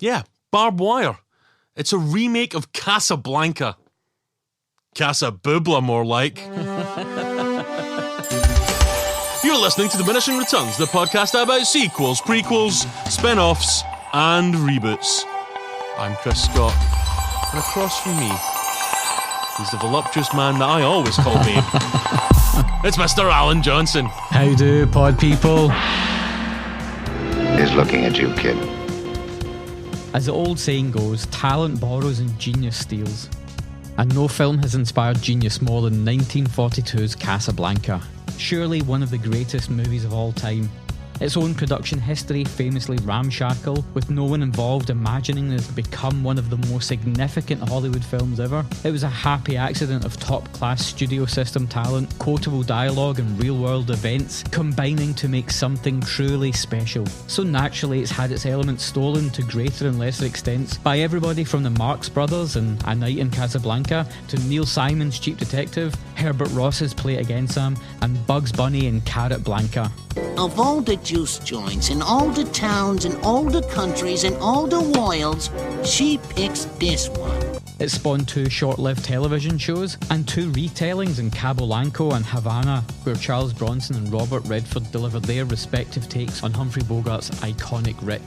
Yeah, Barb Wire. It's a remake of Casablanca. Casabubla, more like. You're listening to Diminishing Returns, the podcast about sequels, prequels, spin-offs, and reboots. I'm Chris Scott, and across from me, he's the voluptuous man that I always call Babe. It's Mr. Alan Johnson. How do, pod people? Is looking at you, kid. As the old saying goes, talent borrows and genius steals. And no film has inspired genius more than 1942's Casablanca. Surely one of the greatest movies of all time. Its own production history famously ramshackle, with no one involved imagining it had become one of the most significant Hollywood films ever. It was a happy accident of top-class studio system talent, quotable dialogue and real-world events combining to make something truly special. So naturally it's had its elements stolen to greater and lesser extents by everybody from the Marx Brothers and A Night in Casablanca to Neil Simon's Cheap Detective, Herbert Ross's Play It Again Sam, and Bugs Bunny in Carrot Blanca. Of all the juice joints in all the towns and all the countries and all the wilds, she picks this one. It spawned 2 short-lived television shows and 2 retellings in Casablanca and Havana, where Charles Bronson and Robert Redford delivered their respective takes on Humphrey Bogart's iconic Rick.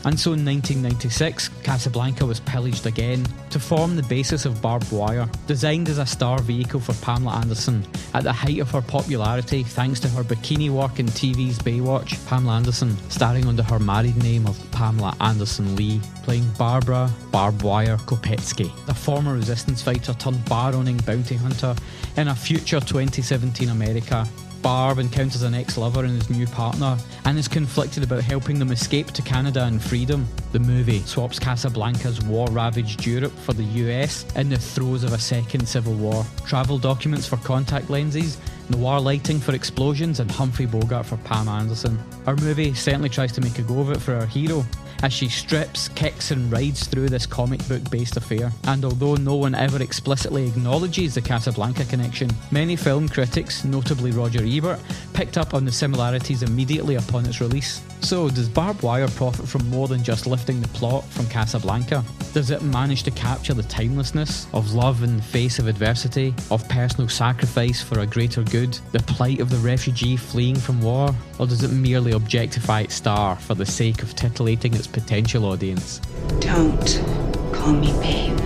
And so in 1996, Casablanca was pillaged again to form the basis of Barb Wire, designed as a star vehicle for Pamela Anderson. At the height of her popularity, thanks to her bikini work in TV's Baywatch, Pamela Anderson, starring under her married name of Pamela Anderson Lee, playing Barbara Barb Wire Kopetsky, a former resistance fighter turned bar-owning bounty hunter in a future 2017 America. Barb encounters an ex-lover and his new partner and is conflicted about helping them escape to Canada and freedom. The movie swaps Casablanca's war-ravaged Europe for the US in the throes of a second civil war. Travel documents for contact lenses, noir lighting for explosions, and Humphrey Bogart for Pam Anderson. Our movie certainly tries to make a go of it for our hero, as she strips, kicks and rides through this comic book based affair. And although no one ever explicitly acknowledges the Casablanca connection, many film critics, notably Roger Ebert, picked up on the similarities immediately upon its release. So does Barb Wire profit from more than just lifting the plot from Casablanca? Does it manage to capture the timelessness of love in the face of adversity, of personal sacrifice for a greater good, the plight of the refugee fleeing from war? Or does it merely objectify its star for the sake of titillating its potential audience? Don't call me babe.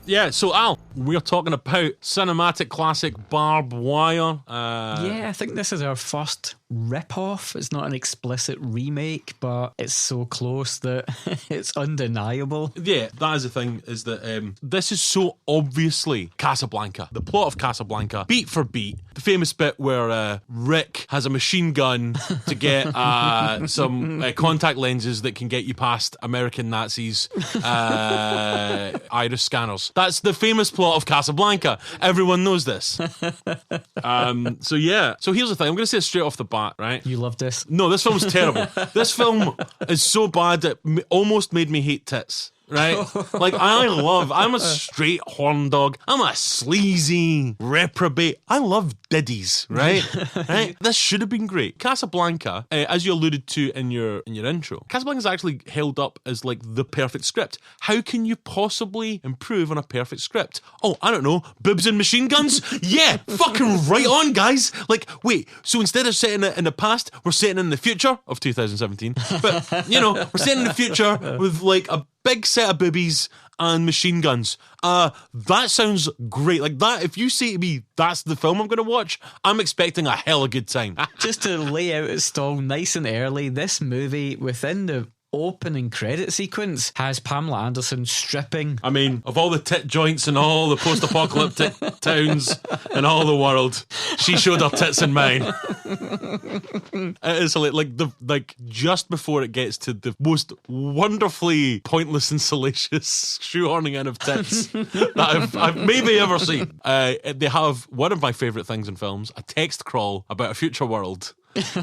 Yeah, so Al, we're talking about cinematic classic Barb Wire. Yeah, I think this is our first rip-off. It's not an explicit remake, but it's so close that it's undeniable. Yeah, that is the thing, is that this is so obviously Casablanca. The plot of Casablanca, beat for beat. The famous bit where Rick has a machine gun to get some contact lenses that can get you past American Nazis' iris scanners. That's the famous plot of Casablanca. Everyone knows this. So yeah. So here's the thing. I'm going to say it straight off the bat, right? You love this? No, this film's terrible. This film is so bad that almost made me hate tits. Right? Like, I'm a straight horn dog. I'm a sleazy reprobate. I love diddies, right? Right? This should have been great. Casablanca, as you alluded to in your intro, Casablanca's actually held up as like the perfect script. How can you possibly improve on a perfect script? Oh, I don't know, boobs and machine guns? Yeah, fucking right on, guys. Like, wait, so instead of setting it in the past, we're setting it in the future of 2017. But, you know, we're setting in the future with like a big set of boobies and machine guns. That sounds great. Like that, if you say to me, that's the film I'm going to watch, I'm expecting a hella good time. Just to lay out its stall nice and early, this movie, within the opening credit sequence, has Pamela Anderson stripping. I mean, of all the tit joints and all the post-apocalyptic towns in all the world, she showed her tits in mine. It is like just before it gets to the most wonderfully pointless and salacious shoehorning in of tits that I've maybe ever seen. They have one of my favourite things in films, a text crawl about a future world. Yes.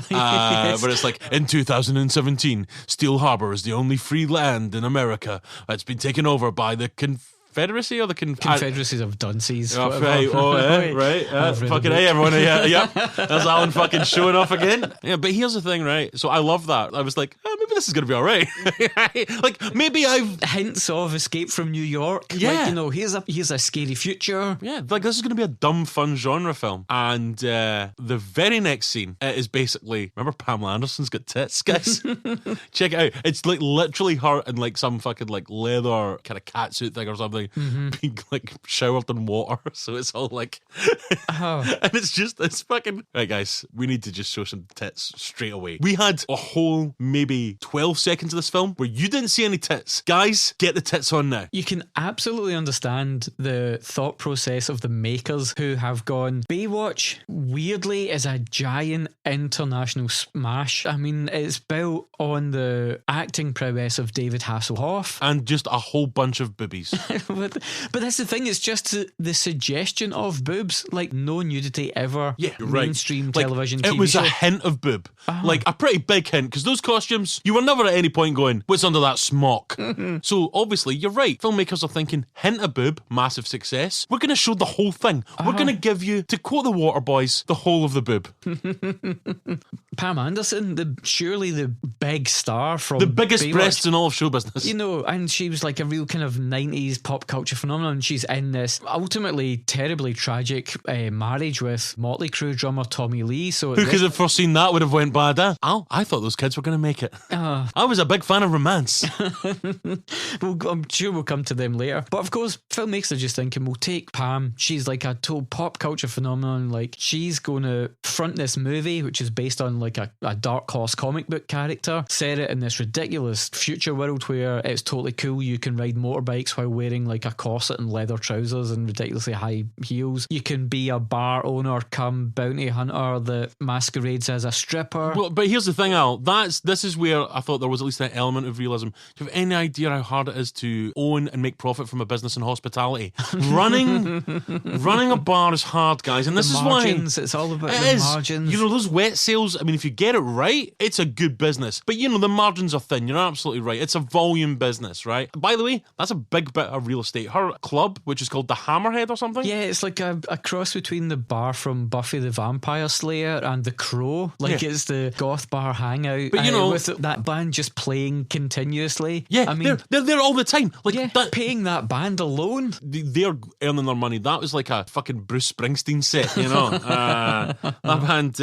But it's like, in 2017, Steel Harbor is the only free land in America that's been taken over by the Confederacy or the Confederacies of Dunces. Oh, right, right. Fucking hey, everyone. Yep. There's Alan fucking showing off again. Yeah, but here's the thing, right? So I love that. I was like, maybe this is going to be all right. Like, maybe I've... Hints of Escape from New York. Yeah. Like, here's a scary future. Yeah, like this is going to be a dumb, fun genre film. And the very next scene is basically, remember Pamela Anderson's got tits, guys? Check it out. It's like literally her in like some fucking like leather kind of catsuit thing or something, being like showered in water. So it's all like, and it's fucking, right guys, we need to just show some tits straight away. We had a whole maybe 12 seconds of this film where you didn't see any tits. Guys, get the tits on now. You can absolutely understand the thought process of the makers who have gone, Baywatch weirdly is a giant international smash. I mean, it's built on the acting prowess of David Hasselhoff. And just a whole bunch of boobies. but that's the thing, it's just the suggestion of boobs, like no nudity ever. Yeah, you're mainstream right. television Like, TV it was show. a hint of boob. Like a pretty big hint, because those costumes, you were never at any point going, what's under that smock? So obviously, you're right. Filmmakers are thinking, hint of boob, massive success. We're going to show the whole thing. We're going to give you, to quote the Waterboys, the whole of the boob. Pam Anderson, surely the big star from the biggest Baywatch. breasts in all of show business. You know, and she was like a real kind of 90s pop culture phenomenon. She's in this ultimately terribly tragic marriage with Motley Crue drummer Tommy Lee. So who could have foreseen that would have went bad? I thought those kids were going to make it. I was a big fan of Romance. I'm sure we'll come to them later. But of course, filmmakers are just thinking, we'll take Pam. She's like a total pop culture phenomenon. Like, she's going to front this movie, which is based on like a Dark Horse comic book character, set it in this ridiculous future world where it's totally cool. You can ride motorbikes while wearing like a corset and leather trousers and ridiculously high heels. You can be a bar owner come bounty hunter that masquerades as a stripper. Well, but here's the thing, Al. This is where I thought there was at least an element of realism. Do you have any idea how hard it is to own and make profit from a business in hospitality? Running a bar is hard, guys, and this is margins, why it's all about the margins. You know, those wet sales, I mean, if you get it right, it's a good business. But you know, the margins are thin. You're absolutely right. It's a volume business, right? By the way, that's a big bit of real estate. Her club, which is called the Hammerhead or something. Yeah, it's like a cross between the bar from Buffy the Vampire Slayer and the Crow. Like, it's the goth bar hangout. But you know, with that band just playing continuously. Yeah, I mean, they're there all the time. Like, paying that band alone. They're earning their money. That was like a fucking Bruce Springsteen set, you know. That band,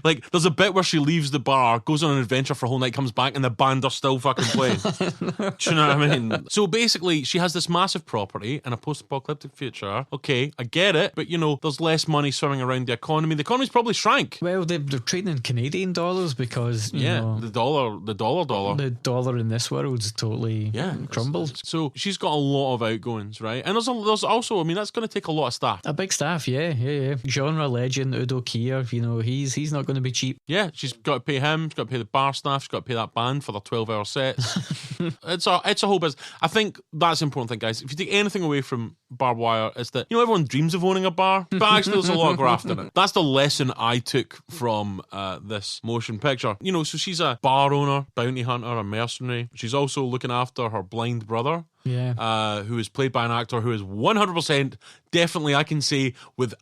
like, there's a bit where she leaves the bar, goes on an adventure for a whole night, comes back, and the band are still fucking playing. Do you know what I mean? So basically, she has this massive property in a post-apocalyptic future. Okay, I get it, but you know, there's less money swimming around the economy. The economy's probably shrank. Well, they're trading in Canadian dollars because you know, the dollar. The dollar in this world's totally crumbled. So she's got a lot of outgoings, right? And there's also, I mean, that's going to take a lot of staff. A big staff, yeah. Genre legend Udo Kier, you know, he's not going to be cheap. Yeah, she's got to pay him. She's got to pay the bar staff. She's got to pay that band for their 12-hour sets. It's a whole business. I think that's the important thing, guys. If you take anything away from Barb Wire, it's that, you know, everyone dreams of owning a bar, but actually there's a lot of graft in it. That's the lesson I took from this motion picture. You know, so she's a bar owner, bounty hunter, a mercenary. She's also looking after her blind brother. Yeah. Who is played by an actor who is 100%, definitely, I can say with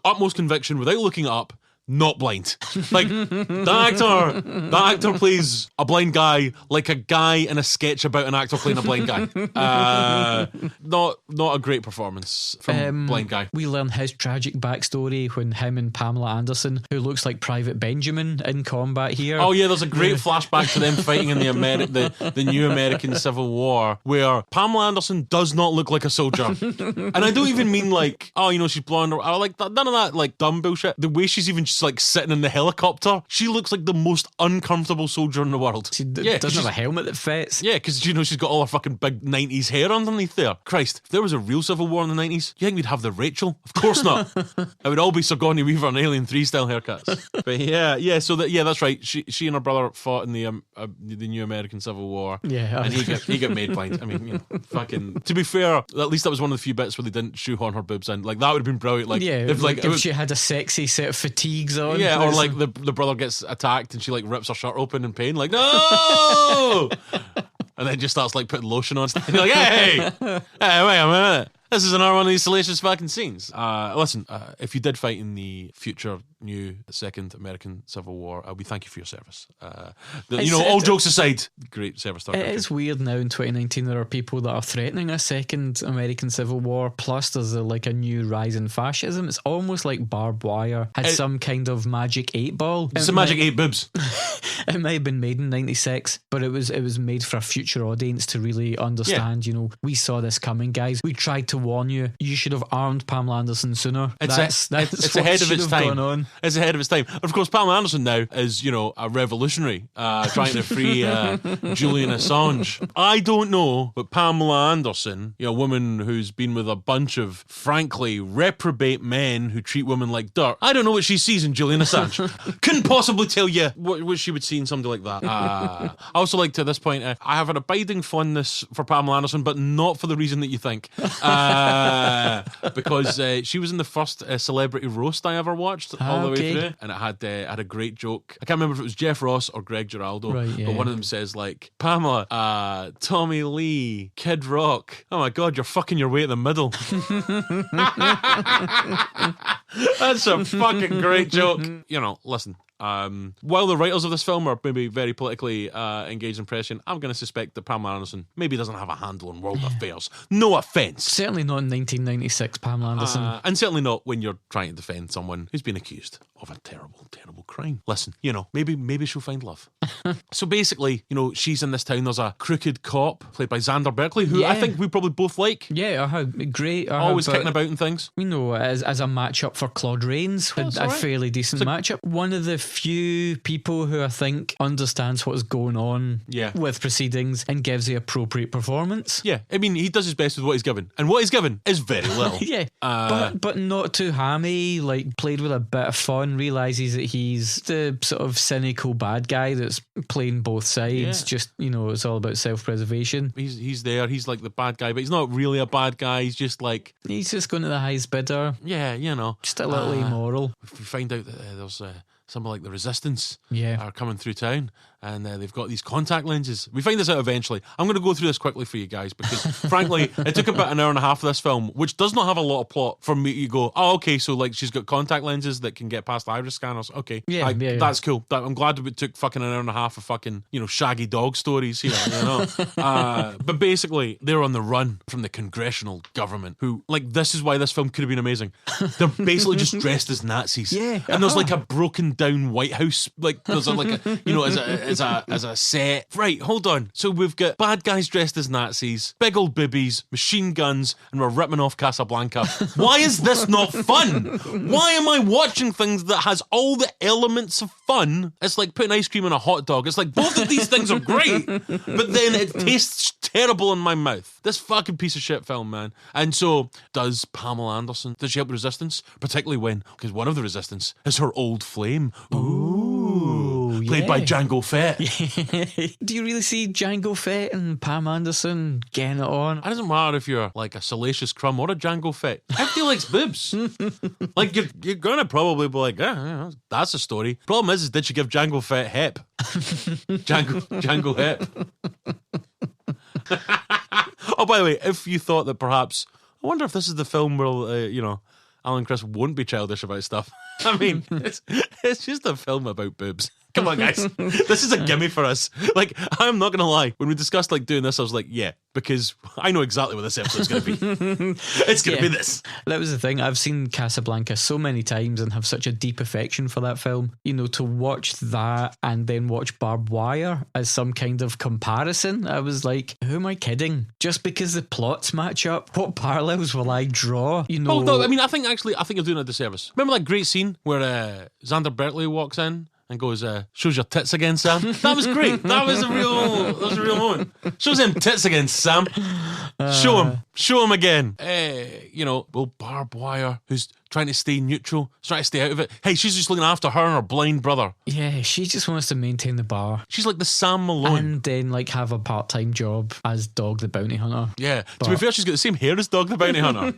utmost conviction, without looking up, not blind. Like, the actor plays a blind guy like a guy in a sketch about an actor playing a blind guy. Not a great performance from blind guy. We learn his tragic backstory when him and Pamela Anderson, who looks like Private Benjamin in combat here. Oh yeah, there's a great flashback to them fighting in the new American Civil War, where Pamela Anderson does not look like a soldier. And I don't even mean like, oh, you know, she's blonde, or I like that, none of that like dumb bullshit. The way she's even just like sitting in the helicopter, she looks like the most uncomfortable soldier in the world. She doesn't have a helmet that fits. Yeah, because you know she's got all her fucking big 90s hair underneath there. Christ, if there was a real Civil War in the 90s, you think we'd have the Rachel? Of course not. It would all be Sigourney Weaver and Alien 3 style haircuts. But so that's right. She and her brother fought in the new American Civil War. Yeah, and he got made blind. I mean, you know, fucking. To be fair, at least that was one of the few bits where they didn't shoehorn her boobs in. Like, that would have been brilliant. Like, if she had a sexy set of fatigues on. Yeah, or like the brother gets attacked and she like rips her shirt open in pain. Like, no. and then just starts like putting lotion on. And you're like, hey, wait a minute. This is another one of these salacious fucking scenes. Listen, if you did fight in the future new Second American Civil War, we thank you for your service. All jokes aside, great service. It is weird now in 2019 there are people that are threatening a second American Civil War, plus there's a new rise in fascism. It's almost like Barb Wire had some kind of magic 8-ball. It's a magic 8 boobs. It might have been made in 96, but it was made for a future audience to really understand, we saw this coming, guys. We tried to warn you. You should have armed Pamela Anderson sooner. It's ahead of its time. It's ahead of its time. Of course, Pam Anderson now is, a revolutionary trying to free Julian Assange. I don't know, but Pamela Anderson, a woman who's been with a bunch of, frankly, reprobate men who treat women like dirt, I don't know what she sees in Julian Assange. Couldn't possibly tell you what she would see in somebody like that. I also like to, at this point, I have an abiding fondness for Pamela Anderson, but not for the reason that you think. Because she was in the first celebrity roast I ever watched all the way through, and it had a great joke. I can't remember if it was Jeff Ross or Greg Giraldo, but one of them says like, Pamela, Tommy Lee, Kid Rock, oh my god, you're fucking your way at the middle. That's a fucking great joke. Listen, while the writers of this film are maybe very politically engaged and prescient, I'm going to suspect that Pamela Anderson maybe doesn't have a handle on world affairs. No offence. Certainly not in 1996, Pamela Anderson. And certainly not when you're trying to defend someone who's been accused of a terrible, terrible crime. Listen, maybe she'll find love. So basically, she's in this town. There's a crooked cop played by Xander Berkley, who I think we probably both like. Yeah, great. Always kicking about and things. As a matchup for Claude Rains, a fairly decent matchup. One of the few people who I think understands what is going on with proceedings and gives the appropriate performance. Yeah, I mean, he does his best with what he's given, and what he's given is very little. But not too hammy, like played with a bit of fun, realises that he's the sort of cynical bad guy that's playing both sides. Just, it's all about self-preservation. He's there, he's like the bad guy, but he's not really a bad guy, he's just like... He's just going to the highest bidder. Yeah, Just a little immoral. We find out that there's... something like the Resistance are coming through town, and they've got these contact lenses. We find this out eventually. I'm going to go through this quickly for you guys because, frankly, it took about an hour and a half of this film, which does not have a lot of plot, for me to go, oh, okay, so like she's got contact lenses that can get past iris scanners. Okay, that's cool. I'm glad it took fucking an hour and a half of fucking, shaggy dog stories here, But basically, they're on the run from the congressional government, who, like, this is why this film could have been amazing. They're basically just dressed as Nazis. And there's like a broken down White House, like there's as a set. Right, hold on. So we've got bad guys dressed as Nazis, big old bibbies, machine guns, and we're ripping off Casablanca. Why is this not fun? Why am I watching things that has all the elements of fun? It's like putting ice cream on a hot dog. It's like both of these things are great, but then it tastes terrible in my mouth. This fucking piece of shit film, man. And so, does Pamela Anderson, does she help the Resistance? Particularly because one of the Resistance is her old flame. Played by Django Fett. Do you really see Django Fett and Pam Anderson getting it on? It doesn't matter if you're like a salacious crumb or a Django Fett. Everybody likes boobs. Like you're gonna probably be like, that's a story. Problem is did she give Django Fett hep? Django hep. Oh, by the way, if you thought that perhaps, I wonder if this is the film where Alan Chris won't be childish about stuff. I mean, it's just a film about boobs. Come on, guys. This is a gimme for us. Like, I'm not going to lie. When we discussed like doing this, I was like, yeah, because I know exactly what this episode's going to be. It's going to be this. That was the thing. I've seen Casablanca so many times and have such a deep affection for that film. To watch that and then watch Barb Wire as some kind of comparison, I was like, who am I kidding? Just because the plots match up, what parallels will I draw? Oh, no, I mean, I think you're doing a disservice. Remember that great scene where Xander Berkley walks in and goes, shows your tits again, Sam? That was great. That was a real moment. Shows them tits again, Sam. Show him again. Barb Wire, who's trying to stay neutral, trying to stay out of it. Hey, she's just looking after her and her blind brother. Yeah, she just wants to maintain the bar. She's like the Sam Malone. And then have a part-time job as Dog the Bounty Hunter. Yeah. To be fair, she's got the same hair as Dog the Bounty Hunter.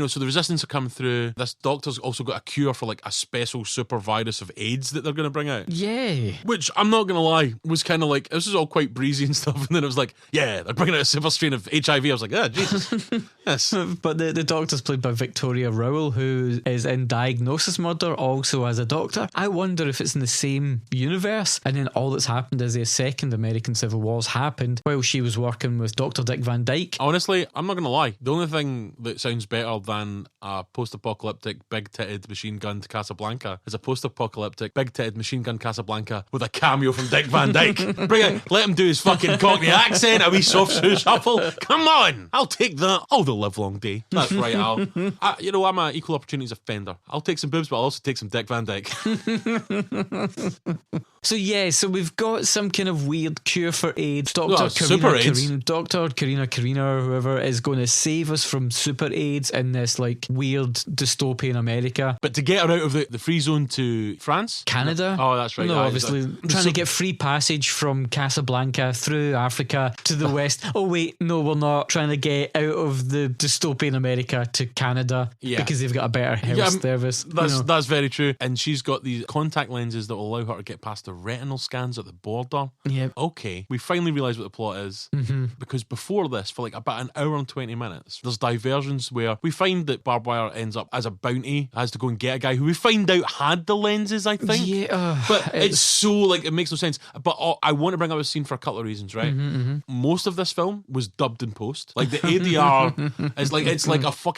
So the resistance are coming through. This doctor's also got a cure for a special super virus of AIDS that they're going to bring out. Yeah. Which, I'm not going to lie, was kind of this is all quite breezy and stuff. And then it was they're bringing out a super strain of HIV. I was like, Jesus. Yes. But the doctor's played by Victoria Rowell, who is in Diagnosis Murder, also as a doctor. I wonder if it's in the same universe, and then all that's happened is the second American Civil War's happened while she was working with Dr. Dick Van Dyke. Honestly, I'm not going to lie. The only thing that sounds better than a post-apocalyptic big-titted machine gun to Casablanca is a post-apocalyptic big-titted machine gun Casablanca with a cameo from Dick Van Dyke. Bring it. Let him do his fucking Cockney accent, a wee soft shoe shuffle. Come on. I'll take that all the live long day. That's right, Al. I'm an equal opportunities offender. I'll take some boobs, but I'll also take some Dick Van Dyke. So we've got some kind of weird cure for AIDS. Super AIDS. Dr. Karina, whoever, is going to save us from super AIDS in this weird dystopian America. But to get her out of the free zone to France? Canada? Oh, that's right. No, obviously. Trying to get free passage from Casablanca through Africa to the west. Oh, wait, no, we're not. Trying to get out of the dystopian America to Canada because they've got a better health service. That's very true. And she's got these contact lenses that will allow her to get past the retinal scans at the border. Yep. Okay, we finally realise what the plot is. Mm-hmm. Because before this, for about an hour and 20 minutes, there's diversions where we find that Barb Wire ends up as a bounty, has to go and get a guy who we find out had the lenses, I think. Yeah. But it's so, it makes no sense. But I want to bring up a scene for a couple of reasons, right? Mm-hmm. Most of this film was dubbed in post. The ADR is it's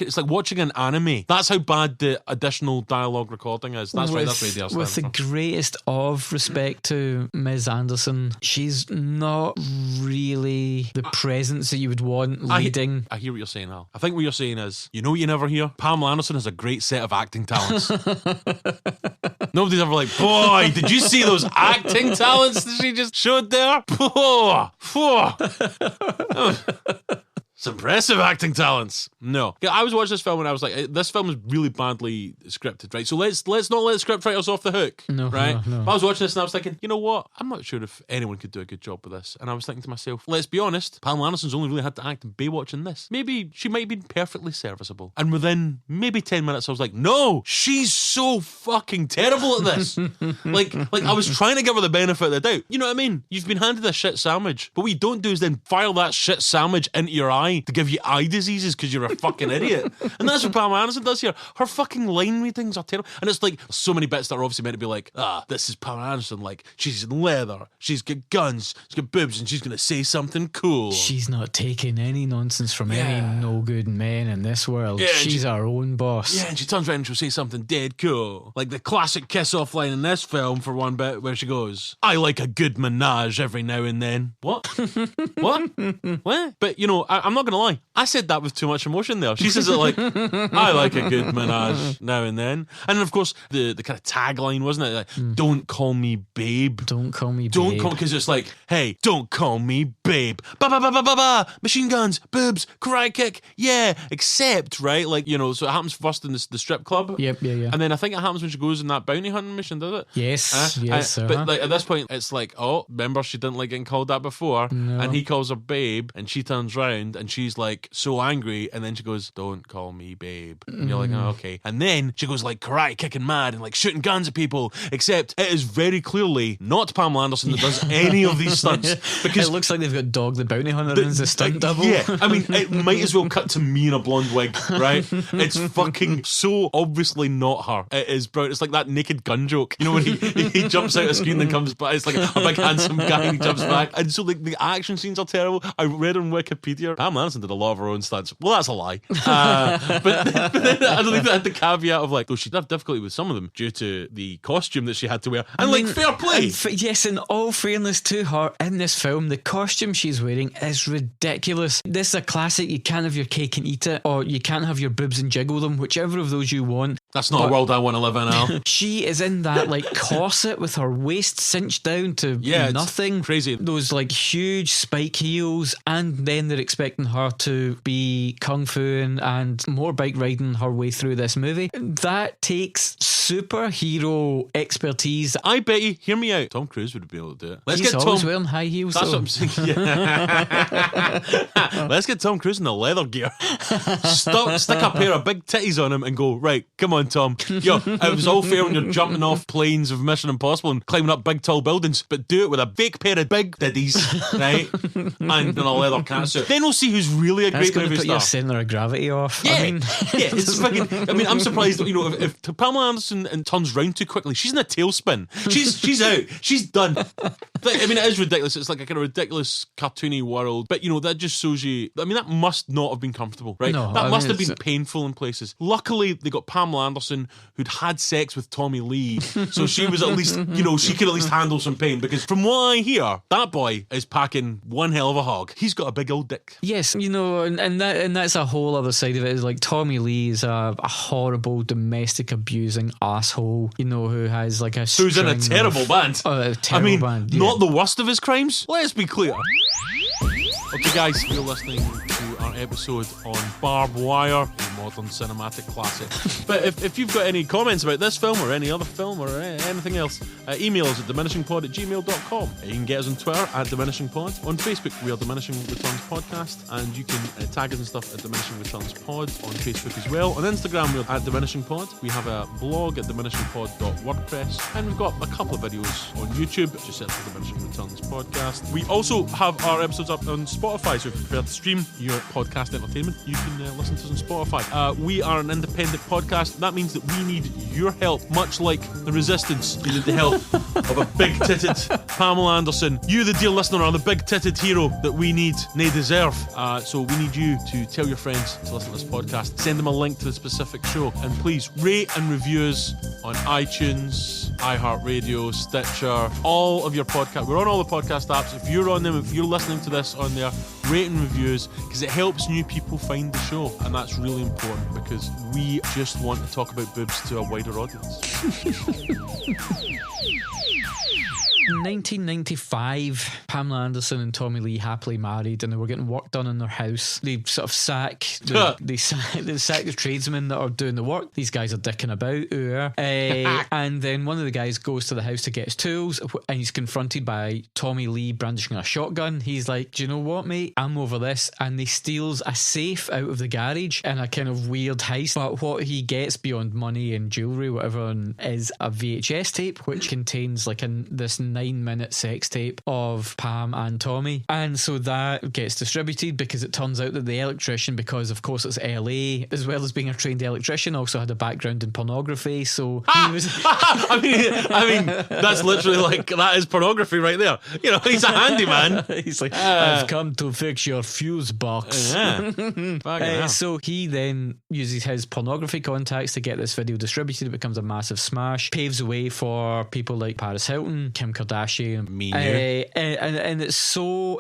it's like watching an anime. That's how bad the additional dialogue recording is. That's right, that's what ADR stands With the greatest of respect to Ms. Anderson, she's not really the presence that you would want leading. I hear what you're saying, Al. I think what you're saying is, you know what you never hear? Pamela Anderson has a great set of acting talents. Nobody's ever boy, did you see those acting talents that she just showed there? It's impressive acting talents. No. I was watching this film and I was like, this film is really badly scripted, right? So let's not let script writers off the hook, right? No. But I was watching this and I was thinking, you know what? I'm not sure if anyone could do a good job with this. And I was thinking to myself, let's be honest, Pamela Anderson's only really had to act in Baywatch in this. Maybe she might have been perfectly serviceable. And within maybe 10 minutes, I was like, no, she's so fucking terrible at this. I was trying to give her the benefit of the doubt. You know what I mean? You've been handed a shit sandwich, but what you don't do is then fire that shit sandwich into your eye to give you eye diseases because you're a fucking idiot. And that's what Pamela Anderson does here. Her fucking line readings are terrible. And it's so many bits that are obviously meant to be this is Pamela Anderson, she's in leather, she's got guns, she's got boobs, and she's going to say something cool. She's not taking any nonsense from any no-good men in this world. Yeah, she's our own boss. Yeah, and she turns around and she'll say something dead cool. Like the classic kiss-off line in this film for one bit where she goes, I like a good menage every now and then. What? What? What? But, I'm not going to lie. I said that with too much emotion there. She says it I like a good menage now and then. And then, of course, the kind of tagline, wasn't it? Don't call me babe. Don't call me babe. Don't call, because it's hey, don't call me babe. Ba ba ba ba ba ba. Machine guns, boobs, karate kick. Yeah, except, right? So it happens first in the strip club. Yep, yeah. And then I think it happens when she goes in that bounty hunting mission, does it? Yes, But at this point, it's remember she didn't like getting called that before. No. And he calls her babe, and she turns round and she's so angry, and then she goes, don't call me babe. And you're oh, okay. And then she goes karate kicking mad and shooting guns at people, except it is very clearly not Pamela Anderson that does any of these stunts, because it looks like they've got Dog the Bounty Hunter as a stunt double. Yeah, I mean, it might as well cut to me in a blonde wig, right? It's fucking so obviously not her. It is brilliant. It's like that Naked Gun joke, when he jumps out of screen and comes back. It's like a big handsome guy and he jumps back, and so the action scenes are terrible. I read on Wikipedia, Pam Anderson did a lot of her own stunts. Well, that's a lie. But then I don't think that had the caveat of though she'd have difficulty with some of them due to the costume that she had to wear. And fair play. Yes, in all fairness to her, in this film, the costume she's wearing is ridiculous. This is a classic. You can't have your cake and eat it, or you can't have your boobs and jiggle them, whichever of those you want. That's not a world I want to live in, Al. She is in that corset with her waist cinched down to nothing. Crazy. Those huge spike heels, and then they're expecting her to be kung fu and motorbike riding her way through this movie. That takes superhero expertise. I bet you, hear me out, Tom Cruise would be able to do it. He's always wearing high heels. That's though. what I'm saying. Yeah. Let's get Tom Cruise in the leather gear. Stick a pair of big titties on him and go, right, come on, Tom. Yo, it was all fair when you're jumping off planes of Mission Impossible and climbing up big tall buildings, but do it with a fake pair of big diddies, right? And in a leather catsuit. Then we'll see who's really a That's great going to movie put star. your centre of gravity off. Yeah, I mean, yeah, it's fucking. I mean, I'm surprised. You know, if Pamela Anderson and turns round too quickly, she's in a tailspin. She's out. She's done. Like, I mean, it is ridiculous. It's like a kind of ridiculous cartoony world. But you know, that just shows you. I mean, that must not have been comfortable, right? No, that must have been painful in places. Luckily, they got Pamela Anderson, who'd had sex with Tommy Lee, so she was at least, you know, she could at least handle some pain. Because from what I hear, that boy is packing one hell of a hog. He's got a big old dick. yes, you know, and that's a whole other side of it. Is like Tommy Lee is a horrible domestic abusing asshole, you know, who has like a Who's in a terrible band. A terrible band. Yeah. Not the worst of his crimes. Let's be clear. Okay, guys, you're listening to our episode on Barb Wire, a modern cinematic classic. But if you've got any comments about this film or any other film or anything else, email us at diminishingpod@gmail.com. You can get us on Twitter at diminishingpod. On Facebook, we are Diminishing Returns Podcast, and you can tag us and stuff at Diminishing Returns Pod on Facebook as well. On Instagram, we're at Diminishing Pod. We have a blog at diminishingpod.wordpress, and we've got a couple of videos on YouTube. Just search for Diminishing Returns Podcast. We also have our episodes up on Spotify, so if you prefer to stream your podcast entertainment, you can listen to us on Spotify. We are an independent podcast. That means that we need your help, much like the Resistance needed the help of a big-titted Pamela Anderson. You, the dear listener, are the big-titted hero that we need, nay deserve. So we need you to tell your friends to listen to this podcast. Send them a link to the specific show, and please rate and review us on iTunes, iHeartRadio, Stitcher, all of your podcast. We're on all the podcast apps. If you're on them, if you're listening to this on there, rate and reviews, because it helps new people find the show, and that's really important because we just want to talk about boobs to a wider audience. 1995, Pamela Anderson and Tommy Lee happily married, and they were getting work done in their house. They sort of sack the tradesmen that are doing the work. These guys are dicking about, and then one of the guys goes to the house to get his tools, and he's confronted by Tommy Lee brandishing a shotgun. He's like, "Do you know what, mate? I'm over this," and he steals a safe out of the garage in a kind of weird heist. But what he gets beyond money and jewelry, whatever, is a VHS tape which contains like this 9-minute sex tape of Pam and Tommy, and so that gets distributed because it turns out that the electrician, because of course it's LA, as well as being a trained electrician, also had a background in pornography. So he was I mean that's literally like, that is pornography right there. You know, he's a handyman. He's like, "I've come to fix your fuse box." Yeah. So he then uses his pornography contacts to get this video distributed. It becomes a massive smash, paves the way for people like Paris Hilton, Kim Kardashian, Me, and it's so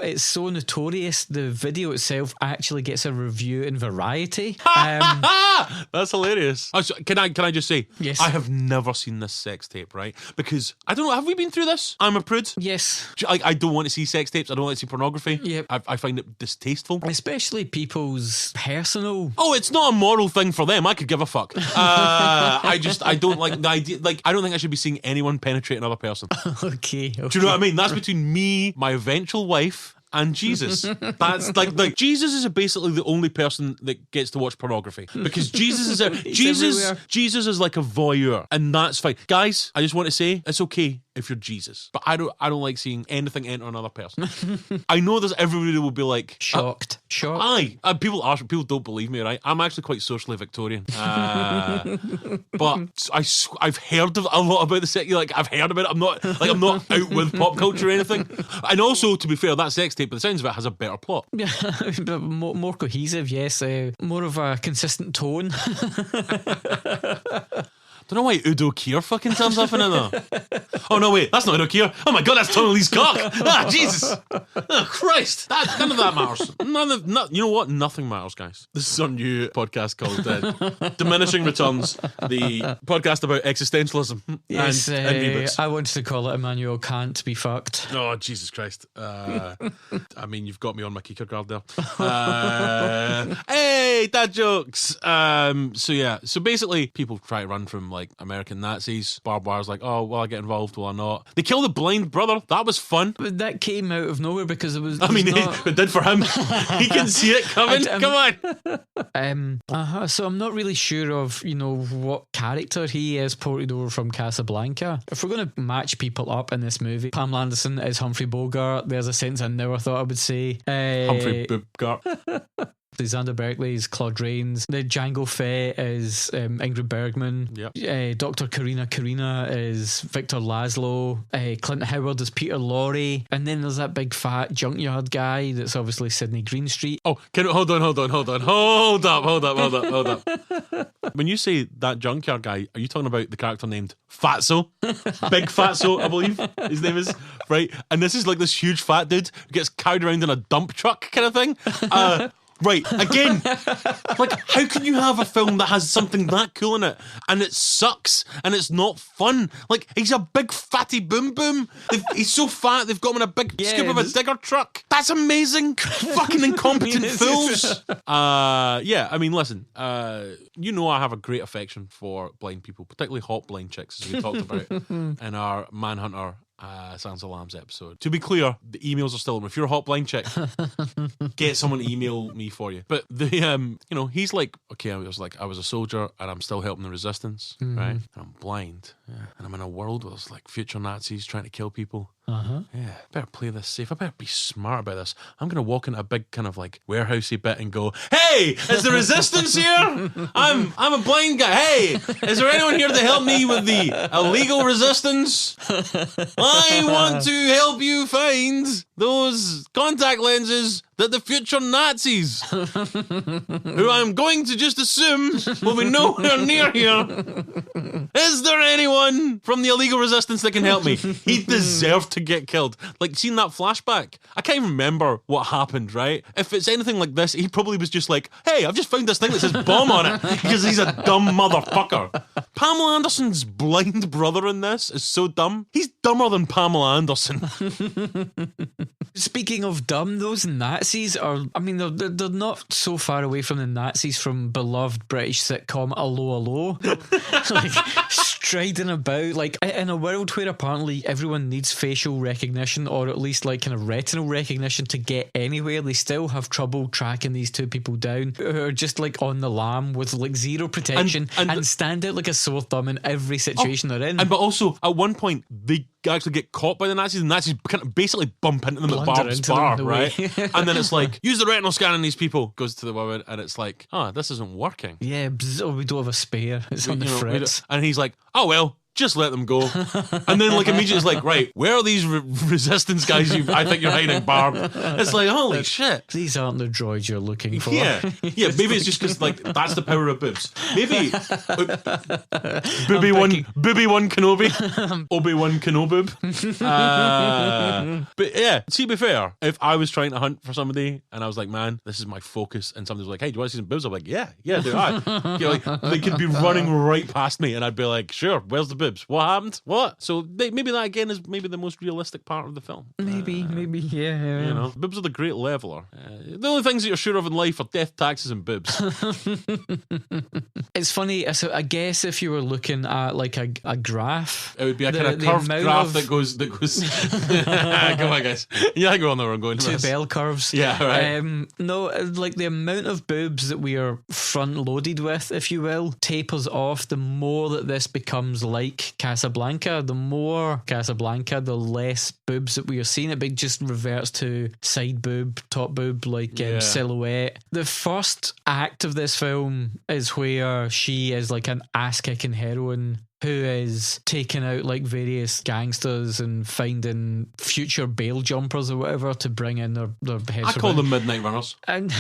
notorious. The video itself actually gets a review in Variety. That's hilarious. Oh, so can I just say, Yes. I have never seen this sex tape, right? Because I don't know, have we been through this? I'm a prude. Yes. I don't want to see sex tapes. I don't want to see pornography. Yep. I find it distasteful. Especially people's personal. Oh, it's not a moral thing for them. I could give a fuck. I don't like the idea. Like, I don't think I should be seeing anyone penetrate another person. Okay. Do you know what I mean? That's between me, my eventual wife, and Jesus. That's like Jesus is basically the only person that gets to watch pornography, because Jesus is Jesus is like a voyeur, and that's fine. Guys, I just want to say, it's okay if you're Jesus, but I don't like seeing anything enter another person. I know there's everybody will be like Shocked. Aye, people don't believe me, right? I'm actually quite socially Victorian, but I've heard a lot about the sex. Like, I've heard about it. I'm not out with pop culture or anything. And also, to be fair, that sex tape, by the sounds of it, has a better plot. Yeah, but more cohesive. Yes, more of a consistent tone. Don't know why Udo Kier fucking turns up in it though. Oh no, wait, that's not Udo Kier. Oh my god, that's Tony Lee's cock. Ah, Jesus. Oh Christ. None of that matters. You know what? Nothing matters, guys. This is our new podcast called Diminishing Returns, the podcast about existentialism Yes, and reboots. I wanted to call it Immanuel Kant be fucked. Oh, Jesus Christ. I mean, you've got me on my Kierkegaard there. Hey, dad jokes. So basically, people try to run from like American Nazis. Barb Wire's like, oh, will I get involved? Will I not? They kill the blind brother. That was fun. But that came out of nowhere because it was. It did for him. He can see it coming. Come on. So I'm not really sure of, what character he is ported over from Casablanca. If we're going to match people up in this movie, Pamela Anderson is Humphrey Bogart. There's a sentence I never thought I would say. Humphrey Bogart. The Xander Berkley is Claude Rains. The Django Fett is Ingrid Bergman. Yep. Dr. Karina is Victor Laszlo. Clint Howard is Peter Lorre. And then there's that big fat junkyard guy that's obviously Sidney Greenstreet. Oh, hold on. Hold up. When you say that junkyard guy, are you talking about the character named Fatso? Big Fatso, I believe his name is. Right? And this is like this huge fat dude who gets carried around in a dump truck kind of thing. Right, again, like, how can you have a film that has something that cool in it and it sucks and it's not fun? Like, he's a big fatty boom boom. He's so fat, they've got him in a big scoop of a digger truck. That's amazing. Fucking incompetent fools. I mean, listen, I have a great affection for blind people, particularly hot blind chicks, as we talked about in our Manhunter Silence of the Lambs episode. To be clear, the emails are still open. If you're a hot blind chick, get someone to email me for you. But he's like, okay, I was a soldier and I'm still helping the resistance, right? And I'm blind, and I'm in a world where there's like future Nazis trying to kill people. Yeah, better play this safe. I better be smart about this. I'm gonna walk into a big kind of like warehousey bit and go, "Hey, is the resistance here? I'm a blind guy. Hey, is there anyone here to help me with the illegal resistance? I want to help you find those contact lenses that the future Nazis, who I'm going to just assume will be nowhere near here. Is there anyone from the illegal resistance that can help me?" He deserved to get killed. Like, seeing that flashback, I can't even remember what happened, right? If it's anything like this, he probably was just like, "Hey, I've just found this thing that says bomb on it," because he's a dumb motherfucker. Pamela Anderson's blind brother in this is so dumb. He's dumber than Pamela Anderson. Speaking of dumb, those Nazis are, they're not so far away from the Nazis from beloved British sitcom Allo Allo. Like, striding about, like, in a world where apparently everyone needs facial recognition, or at least like kind of retinal recognition to get anywhere, they still have trouble tracking these two people down who are just like on the lam with like zero protection and stand out like a sore thumb in every situation they're in. But also, at one point, they actually get caught by the Nazis, and the Nazis kind of basically bump into them at Barb's bar, right? And then it's like, use the retinal scan on these people. Goes to the woman, and it's like, this isn't working. Yeah, we don't have a spare. It's on the fritz. And he's like, oh well, just let them go. And then like immediately it's like, right, where are these resistance guys I think you're hiding, Barb? It's like, holy shit. These aren't the droids you're looking for. Yeah, maybe it's just because like that's the power of boobs. Maybe Obi-Wan Kenobi. But yeah, to be fair, if I was trying to hunt for somebody and I was like, man, this is my focus, and somebody was like, hey, do you want to see some boobs? I'm like, yeah, do I? They could be running right past me and I'd be like, sure, where's the boobs? What happened? What? So maybe that again is maybe the most realistic part of the film. Maybe, yeah. Boobs are the great leveler. The only things that you're sure of in life are death, taxes, and boobs. It's funny. So I guess if you were looking at like a graph, it would be a kind of curved graph that goes. Come on, guys. Yeah, I go on there. I'm going to two this. bell curves. Yeah, right. No, like the amount of boobs that we are front loaded with, if you will, tapers off the more that this becomes like Casablanca. The more Casablanca, the less boobs that we are seeing. It just reverts to side boob, top boob, like silhouette. The first act of this film is where she is like an ass-kicking heroine who is taking out like various gangsters and finding future bail jumpers or whatever to bring in their heads. I call them midnight runners. And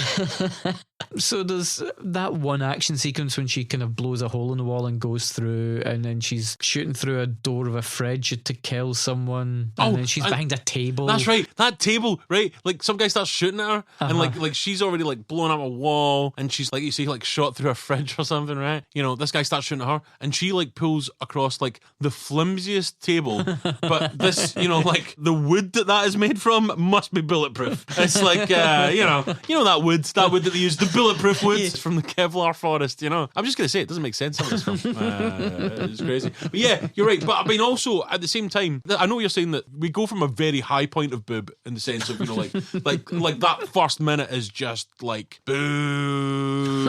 so there's that one action sequence when she kind of blows a hole in the wall and goes through, and then she's shooting through a door of a fridge to kill someone, and then she's behind a table. That's right, that table, right? Like some guy starts shooting at her, and like she's already like blown up a wall, and she's like, you see, like shot through a fridge or something, right? You know, this guy starts shooting at her, and she like pulls across like the flimsiest table, but this, you know, like the wood that is made from must be bulletproof. It's like you know that wood that they use, the bulletproof wood from the Kevlar forest. You know, I'm just gonna say it doesn't make sense in this film. It's crazy, but yeah, you're right. But I mean, also at the same time, I know you're saying that we go from a very high point of boob in the sense of, you know, like that first minute is just like boo.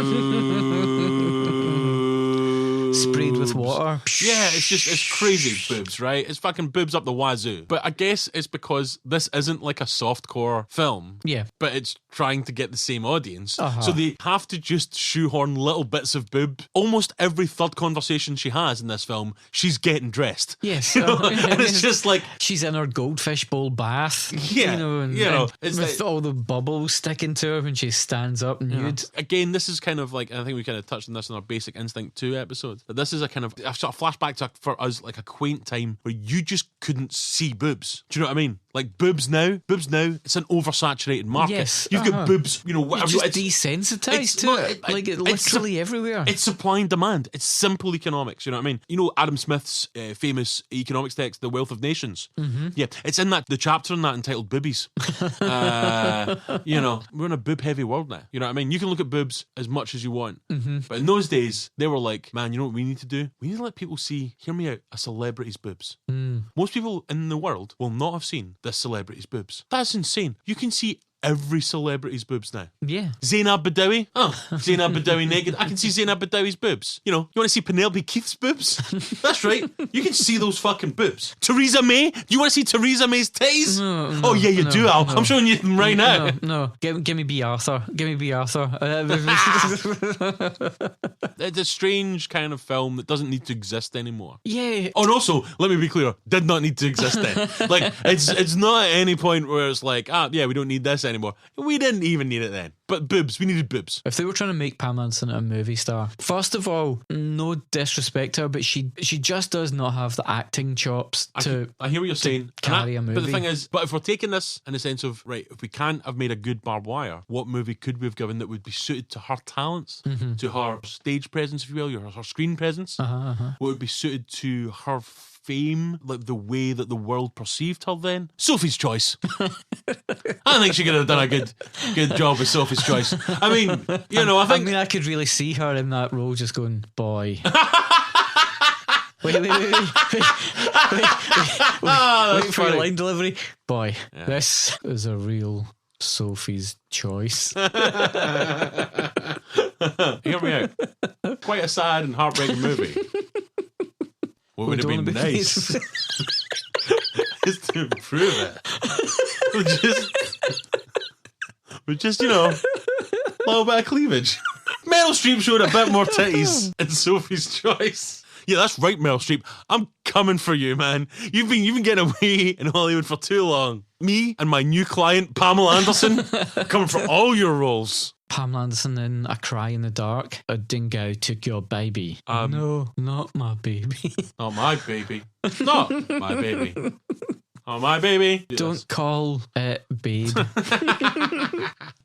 Sprayed with water. Yeah, it's crazy boobs, right? It's fucking boobs up the wazoo. But I guess it's because this isn't like a softcore film. Yeah. But it's trying to get the same audience. So they have to just shoehorn little bits of boob. Almost every third conversation she has in this film, she's getting dressed. Yes. You know? And it's just like... she's in her goldfish bowl bath. Yeah. It's with all the bubbles sticking to her when she stands up nude. Again, this is kind of like, and I think we kind of touched on this in our Basic Instinct 2 episode, that this is a kind of a sort of flashback to, for us, like a quaint time where you just couldn't see boobs. Do you know what I mean? Like boobs now, it's an oversaturated market. Yes. You've got boobs, you know, whatever. You're just desensitized to it. Like it's literally everywhere. It's supply and demand. It's simple economics. You know what I mean? You know Adam Smith's famous economics text, The Wealth of Nations. Mm-hmm. Yeah, it's in the chapter in that entitled Boobies. You know, we're in a boob-heavy world now. You know what I mean? You can look at boobs as much as you want, but in those days they were like, man, you know what we need to do? We need to let people see. Hear me out. A celebrity's boobs. Most people in the world will not have seen this celebrity's boobs. That's insane. You can see every celebrity's boobs now. Yeah. Zainab Badawi. Oh, Zainab Badawi naked. I can see Zainab Badawi's boobs. You know, you want to see Penelope Keith's boobs? That's right. You can see those fucking boobs. Theresa May? Do you want to see Theresa May's titties? No, yeah, you do, Al. I'm showing you them right now. No. Give me B. Arthur. Give me B. Arthur. It's a strange kind of film that doesn't need to exist anymore. Yeah. Oh, and also, let me be clear, did not need to exist then. Like, it's not at any point where it's like, yeah, we don't need this anymore. We didn't even need it then. But boobs, we needed boobs. If they were trying to make Pam Anderson a movie star, first of all, no disrespect to her, but she just does not have the acting chops I hear what you're saying. Carry a movie. But the thing is, if we're taking this in the sense of, right, if we can't have made a good Barb Wire, what movie could we have given that would be suited to her talents, to her stage presence, if you will, her screen presence? What would be suited to her fame, like the way that the world perceived her then? Sophie's Choice. I think she could have done a good job with Sophie's Choice. I mean, you know, I could really see her in that role just going, boy. Wait for your line delivery. Boy, this is a real Sophie's Choice. Hear me out. Quite a sad and heartbreaking movie. What would have been nice is to improve it. With just, you know, a little bit of cleavage. Meryl Streep showed a bit more titties in Sophie's Choice. Yeah, that's right, Meryl Streep. I'm coming for you, man. You've been getting away in Hollywood for too long. Me and my new client, Pamela Anderson, coming for all your roles. Pamela Anderson in A Cry in the Dark. A dingo took your baby. No, not my baby. Not my baby. Not my baby. Oh, my baby. Don't call it babe.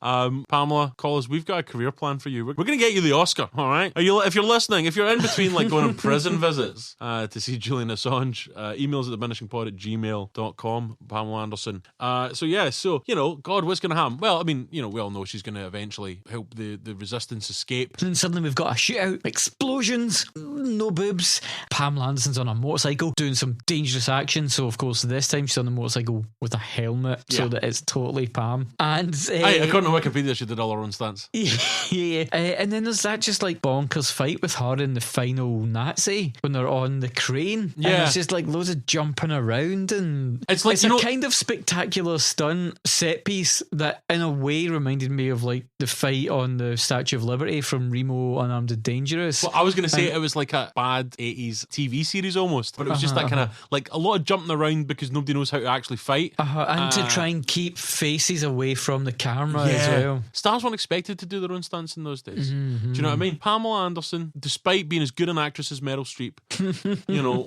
Pamela, call us. We've got a career plan for you. We're going to get you the Oscar, all right? If you're listening, if you're in between like going on prison visits to see Julian Assange, emails at diminishingpod@gmail.com, Pamela Anderson. So, you know, God, what's going to happen? Well, I mean, you know, we all know she's going to eventually help the resistance escape. And then suddenly we've got a shootout, explosions, no boobs. Pamela Anderson's on a motorcycle doing some dangerous action. So, of course, this time she's on the motorcycle with a helmet so that it's totally Pam. And according to Wikipedia, she did all her own stunts. Yeah. And then there's that just like bonkers fight with her in the final Nazi when they're on the crane. Yeah. And it's just like loads of jumping around, and it's like, it's a kind of spectacular stunt set piece that in a way reminded me of like the fight on the Statue of Liberty from Remo Unarmed and Dangerous. Well, I was going to say it was like a bad 80s TV series almost, but it was just that kind of like a lot of jumping around because nobody knows how to actually fight. And to try and keep faces away from the camera as well. Stars weren't expected to do their own stunts in those days. Do you know what I mean? Pamela Anderson, despite being as good an actress as Meryl Streep,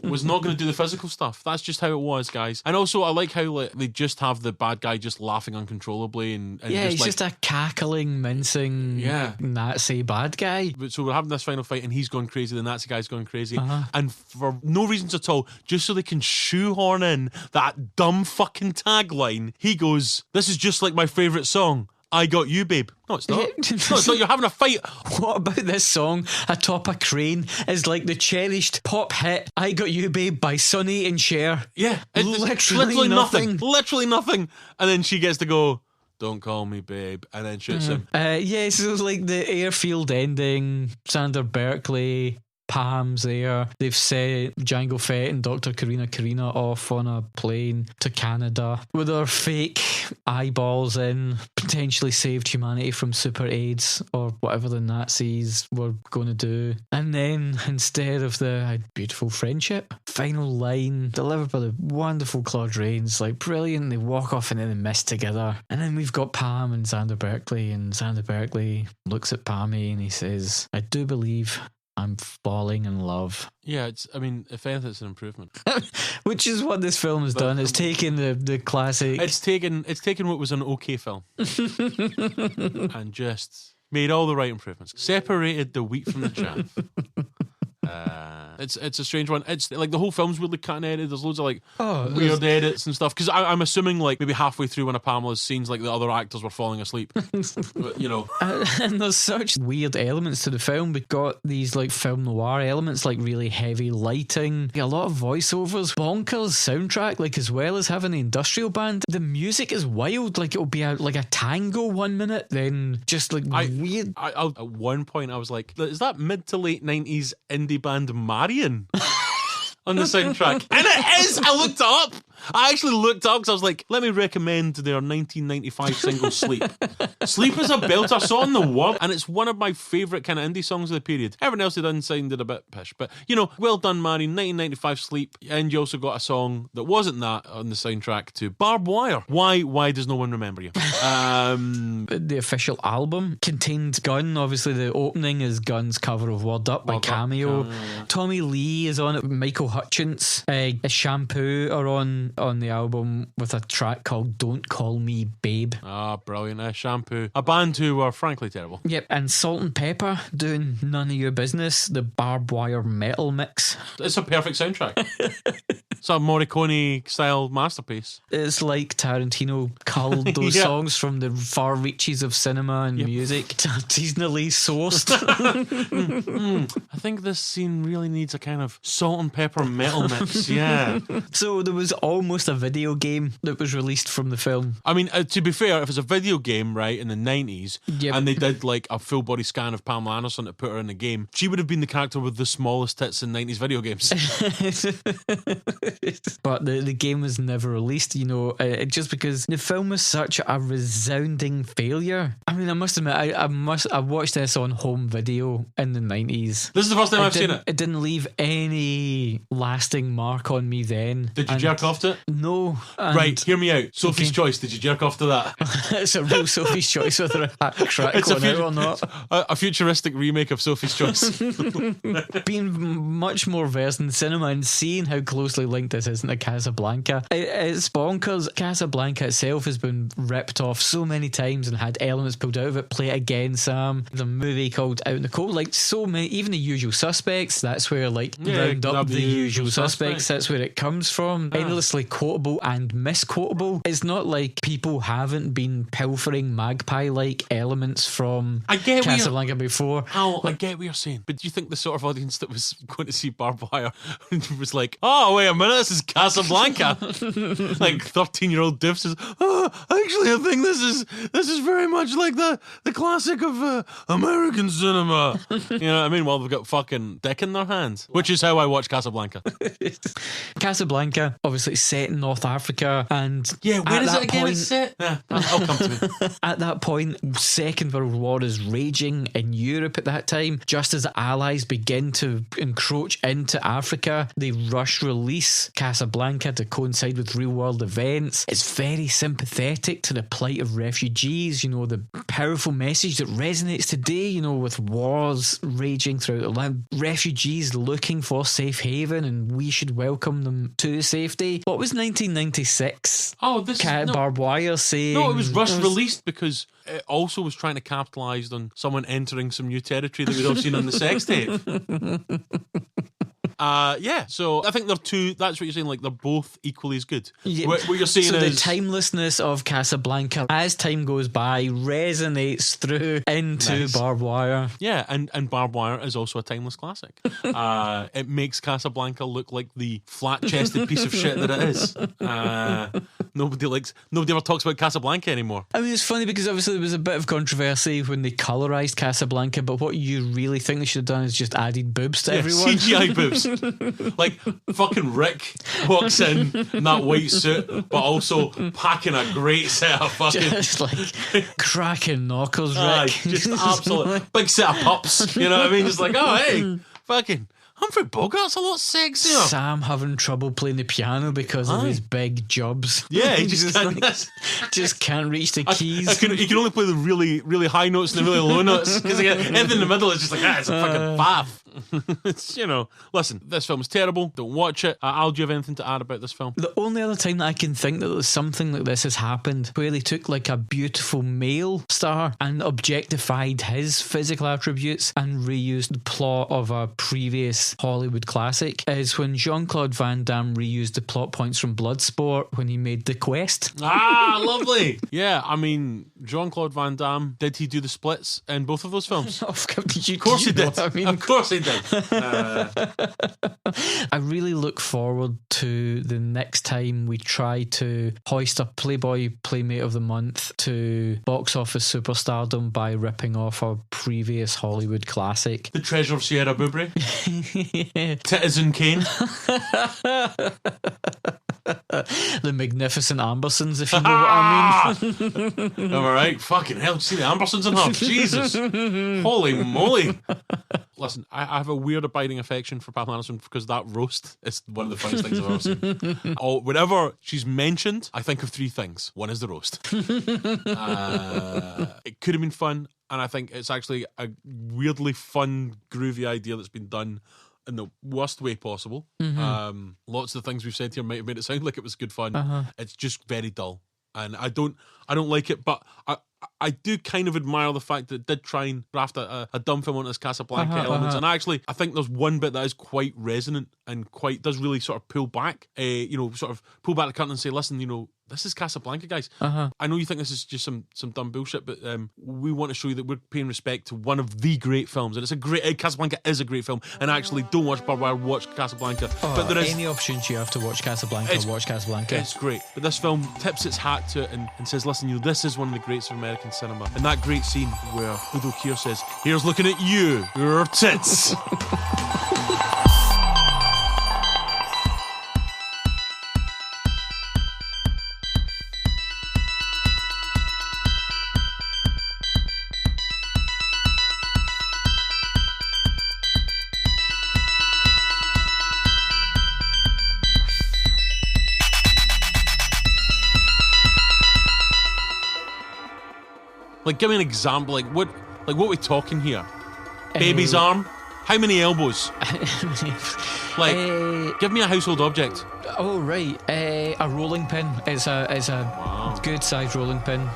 was not going to do the physical stuff. That's just how it was, guys. And also, I like how like, they just have the bad guy just laughing uncontrollably and he's just a cackling, mincing Nazi bad guy. So we're having this final fight and he's gone crazy, the Nazi guy's gone crazy, and for no reasons at all, just so they can shoehorn in that dumb fucking tagline, he goes, "This is just like my favourite song, I Got You, Babe." No, it's not. No, it's not. You're having a fight. What about this song atop a crane is like the cherished pop hit "I Got You, Babe" by Sonny and Cher? Yeah, it's literally nothing. Literally nothing. And then she gets to go, "Don't call me babe," and then shoots him. So like the airfield ending, Xander Berkley, Pam's there. They've sent Django Fett and Dr. Karina off on a plane to Canada with their fake eyeballs in, potentially saved humanity from super AIDS or whatever the Nazis were going to do. And then instead of the beautiful friendship, final line delivered by the wonderful Claude Rains, like brilliant. They walk off into the mist together. And then we've got Pam and Xander Berkley, and Xander Berkley looks at Pammy and he says, "I do believe I'm falling in love." Yeah, if anything, it's an improvement. Which is what this film has done. It's taken the classic. It's taken what was an okay film and just made all the right improvements. Separated the wheat from the chaff. It's a strange one. It's like the whole film's weirdly cut and edited. There's loads of like weird edits and stuff. Because I'm assuming like maybe halfway through one of Pamela's scenes, like the other actors were falling asleep. But, and there's such weird elements to the film. We've got these like film noir elements, like really heavy lighting, a lot of voiceovers, bonkers soundtrack, like as well as having the industrial band. The music is wild. Like it'll be like a tango 1 minute, then just like weird. At one point, I was like, "Is that mid to late 90s indie band Marion on the soundtrack?" And it is. I looked it up. I actually looked up because I was like, let me recommend their 1995 single Sleep. Sleep is a belter. I saw on the wall, and it's one of my favourite kind of indie songs of the period. Everyone else they done sounded a bit pish, but well done, Marion. 1995 Sleep. And you also got a song that wasn't that on the soundtrack to Barb Wire. Why does no one remember you? The official album contained Gun. Obviously the opening is Gun's cover of Word Up by Cameo. Tommy Lee is on it. Michael Hutchence, Shampoo are on the album with a track called Don't Call Me Babe. Brilliant. Shampoo, a band who were frankly terrible. Yep. And Salt and Pepper doing None of Your Business, the Barb Wire metal mix. It's a perfect soundtrack. It's a Morricone style masterpiece. It's like Tarantino culled those songs from the far reaches of cinema and music, artisanally sourced. I think this scene really needs a kind of Salt and Pepper metal mix. Yeah. So there was almost a video game that was released from the film. I mean, to be fair, if it's a video game, right, in the 90s, and they did like a full body scan of Pamela Anderson to put her in the game, she would have been the character with the smallest tits in 90s video games. But the game was never released, just because the film was such a resounding failure. I mean, I must admit, I watched this on home video in the 90s. This is the first time I've seen it. It didn't leave any lasting mark on me then. Did you jerk off to it? No. Right, hear me out. Sophie's Choice, did you jerk off to that? It's a real Sophie's Choice, whether a crack it's one out or not. A futuristic remake of Sophie's Choice. Being much more versed in cinema and seeing how closely linked this is into Casablanca, it's bonkers. Casablanca itself has been ripped off so many times and had elements pulled out of it. Play it again, Sam. The movie called Out in the Cold, like so many, even The Usual Suspects, that's where round up the usual suspects, that's where it comes from. Endless wonderfully quotable and misquotable. It's not like people haven't been pilfering magpie-like elements from Casablanca before. I get what you're saying, but do you think the sort of audience that was going to see Barb Wire was like, oh, wait a minute, this is Casablanca? Like 13-year-old Diff says, oh, actually, I think this is very much like the classic of American cinema. You know what I mean? Well, they've got fucking dick in their hands, which is how I watch Casablanca. Casablanca, obviously set in North Africa, and yeah, where is it again? It's set? Yeah, I'll come to me. At that point, Second World War is raging in Europe at that time. Just as the Allies begin to encroach into Africa, they rush release Casablanca to coincide with real world events. It's very sympathetic to the plight of refugees, you know, the powerful message that resonates today, you know, with wars raging throughout the land. Refugees looking for safe haven, and we should welcome them to safety. What was 1996? Oh, Barb Wire saying... No, it was released because it also was trying to capitalise on someone entering some new territory that we'd all seen on the sex tape. Yeah, so I think they're two. That's what you're saying. Like they're both equally as good. Yeah. What you're saying so is the timelessness of Casablanca, as time goes by, resonates through into Barb Wire. Yeah, and Barb Wire is also a timeless classic. It makes Casablanca look like the flat-chested piece of shit that it is. Nobody ever talks about Casablanca anymore. I mean, it's funny because obviously there was a bit of controversy when they colorised Casablanca, but what you really think they should have done is just added boobs to everyone. CGI boobs. Like fucking Rick walks in that white suit, but also packing a great set of fucking just like cracking knockers, Rick. Just absolute big set of pups. You know what I mean? Just like, oh hey, fucking Humphrey Bogart's a lot sexier. Sam having trouble playing the piano because of his big jobs. Yeah, he just can't reach the keys. He can only play the really, really high notes and the really low notes because anything in the middle is just like, it's a fucking faff. It's, you know, listen, this film is terrible. Don't watch it. Al, do you have anything to add about this film? The only other time that I can think that there's something like this has happened where they took like a beautiful male star and objectified his physical attributes and reused the plot of a previous Hollywood classic is when Jean-Claude Van Damme reused the plot points from Bloodsport when he made The Quest. Lovely. Yeah, I mean, Jean-Claude Van Damme, did he do the splits in both of those films? Of course he did. Of course he did. I really look forward to the next time we try to hoist a Playboy Playmate of the Month to box office superstardom by ripping off a previous Hollywood classic. The Treasure of Sierra Bubry. Citizen Kane. The Magnificent Ambersons, if you know what I mean. Alright, fucking hell, see the Ambersons in her. Jesus. Holy moly. Listen, I have a weird abiding affection for Pam Anderson because that roast is one of the funniest things I've ever seen. Whenever she's mentioned, I think of three things. One is the roast. It could have been fun, and I think it's actually a weirdly fun, groovy idea that's been done in the worst way possible. Mm-hmm. Lots of the things we've said here might have made it sound like it was good fun. It's just very dull, and I don't like it, but I do kind of admire the fact that it did try and graft a dumb film onto its Casablanca elements. And actually, I think there's one bit that is quite resonant and does really sort of pull back, sort of pull back the curtain and say, listen, you know, this is Casablanca, guys. I know you think this is just some dumb bullshit, but we want to show you that we're paying respect to one of the great films. And it's a great, Casablanca is a great film. And actually, don't watch Barb Wire, watch Casablanca. But there is any options you have to watch Casablanca, watch Casablanca. It's great. But this film tips its hat to it and says, listen, you know, this is one of the greats of American cinema. And that great scene where Udo Kier says, here's looking at you, your tits. Like, give me an example. Like what are we talking here? Baby's arm? How many elbows? Give me a household object. Oh, right. A rolling pin. It's a good sized rolling pin.